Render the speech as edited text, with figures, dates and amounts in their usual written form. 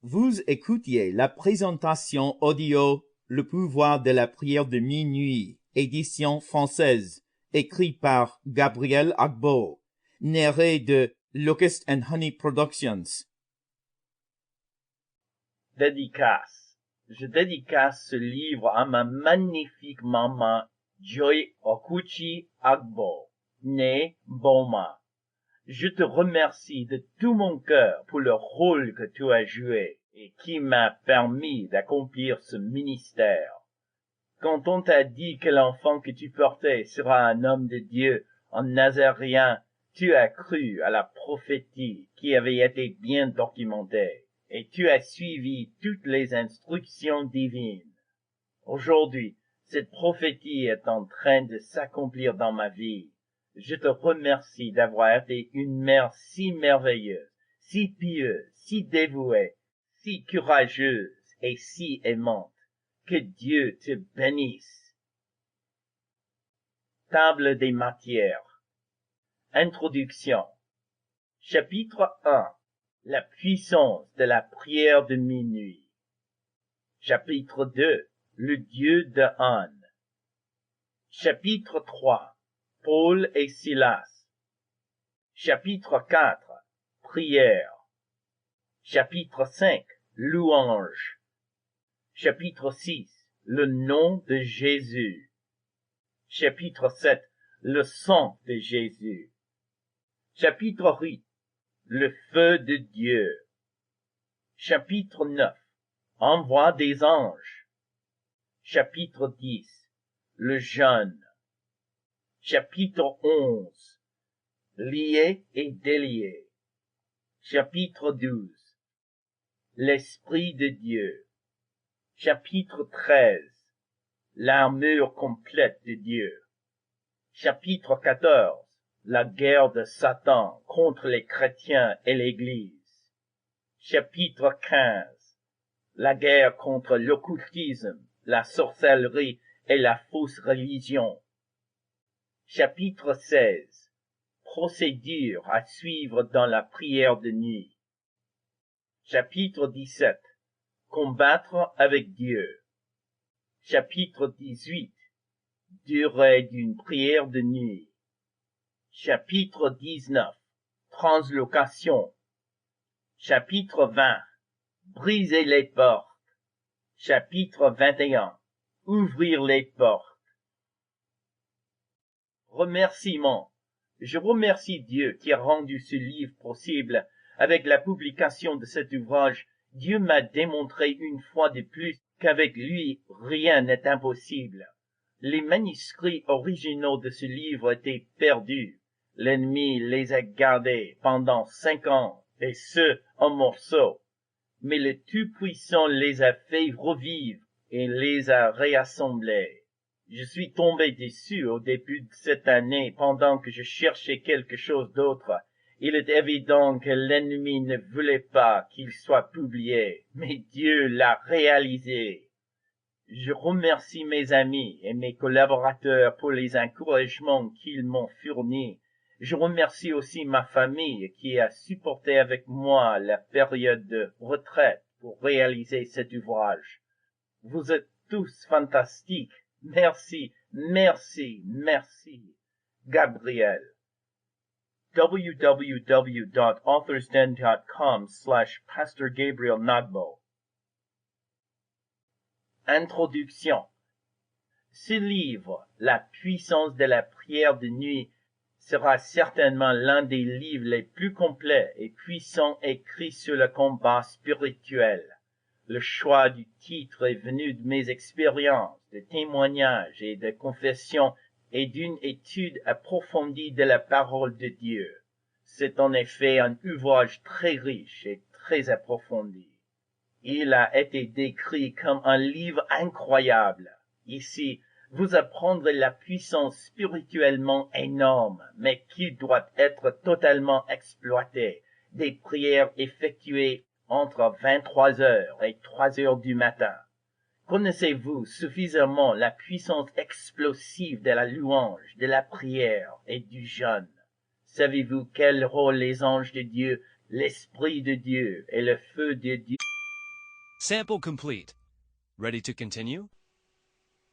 Vous écoutiez la présentation audio Le pouvoir de la prière de minuit, édition française, écrit par Gabriel Agbo, narré de Locust and Honey Productions. Dédicace. Je dédicace ce livre à ma magnifique maman Joy Okuchi Agbo, née Boma. Je te remercie de tout mon cœur pour le rôle que tu as joué et qui m'a permis d'accomplir ce ministère. Quand on t'a dit que l'enfant que tu portais sera un homme de Dieu, un Nazaréen, tu as cru à la prophétie qui avait été bien documentée et tu as suivi toutes les instructions divines. Aujourd'hui, cette prophétie est en train de s'accomplir dans ma vie. Je te remercie d'avoir été une mère si merveilleuse, si pieuse, si dévouée, si courageuse et si aimante. Que Dieu te bénisse. Table des matières. Introduction. Chapitre 1. La puissance de la prière de minuit. Chapitre 2. Le Dieu de Anne. Chapitre 3. Paul et Silas. Chapitre 4. Prière. Chapitre 5. Louange. Chapitre 6. Le nom de Jésus. Chapitre 7. Le sang de Jésus. Chapitre 8. Le feu de Dieu. Chapitre 9. Envoi des anges. Chapitre 10. Le jeûne. Chapitre 11. Lié et délié. Chapitre 12. L'Esprit de Dieu. Chapitre 13. L'armure complète de Dieu. Chapitre 14. La guerre de Satan contre les chrétiens et l'Église. Chapitre 15. La guerre contre l'occultisme, la sorcellerie et la fausse religion. Chapitre 16. Procédure à suivre dans la prière de nuit. Chapitre 17. Combattre avec Dieu. Chapitre 18. Durée d'une prière de nuit. Chapitre 19. Translocation. Chapitre 20. Briser les portes. Chapitre 21. Ouvrir les portes. Remerciements. Je remercie Dieu qui a rendu ce livre possible. Avec la publication de cet ouvrage, Dieu m'a démontré une fois de plus qu'avec lui, rien n'est impossible. Les manuscrits originaux de ce livre étaient perdus. L'ennemi les a gardés pendant 5 ans, et ce, en morceaux. Mais le Tout-Puissant les a fait revivre et les a réassemblés. Je suis tombé dessus au début de cette année pendant que je cherchais quelque chose d'autre. Il est évident que l'ennemi ne voulait pas qu'il soit publié, mais Dieu l'a réalisé. Je remercie mes amis et mes collaborateurs pour les encouragements qu'ils m'ont fournis. Je remercie aussi ma famille qui a supporté avec moi la période de retraite pour réaliser cet ouvrage. Vous êtes tous fantastiques. Merci, merci, merci. Gabriel. www.authorsden.com/Pastor Gabriel Nagbo. Introduction. Ce livre, La puissance de la prière de nuit, sera certainement l'un des livres les plus complets et puissants écrits sur le combat spirituel. Le choix du titre est venu de mes expériences, de témoignages et de confessions et d'une étude approfondie de la parole de Dieu. C'est en effet un ouvrage très riche et très approfondi. Il a été décrit comme un livre incroyable. Ici, vous apprendrez la puissance spirituellement énorme, mais qui doit être totalement exploitée, des prières effectuées entre 23 heures et 3 heures du matin. Connaissez-vous suffisamment la puissance explosive de la louange, de la prière et du jeûne? Savez-vous quel rôle les anges de Dieu, l'Esprit de Dieu et le feu de Dieu Sample complete. Ready to continue?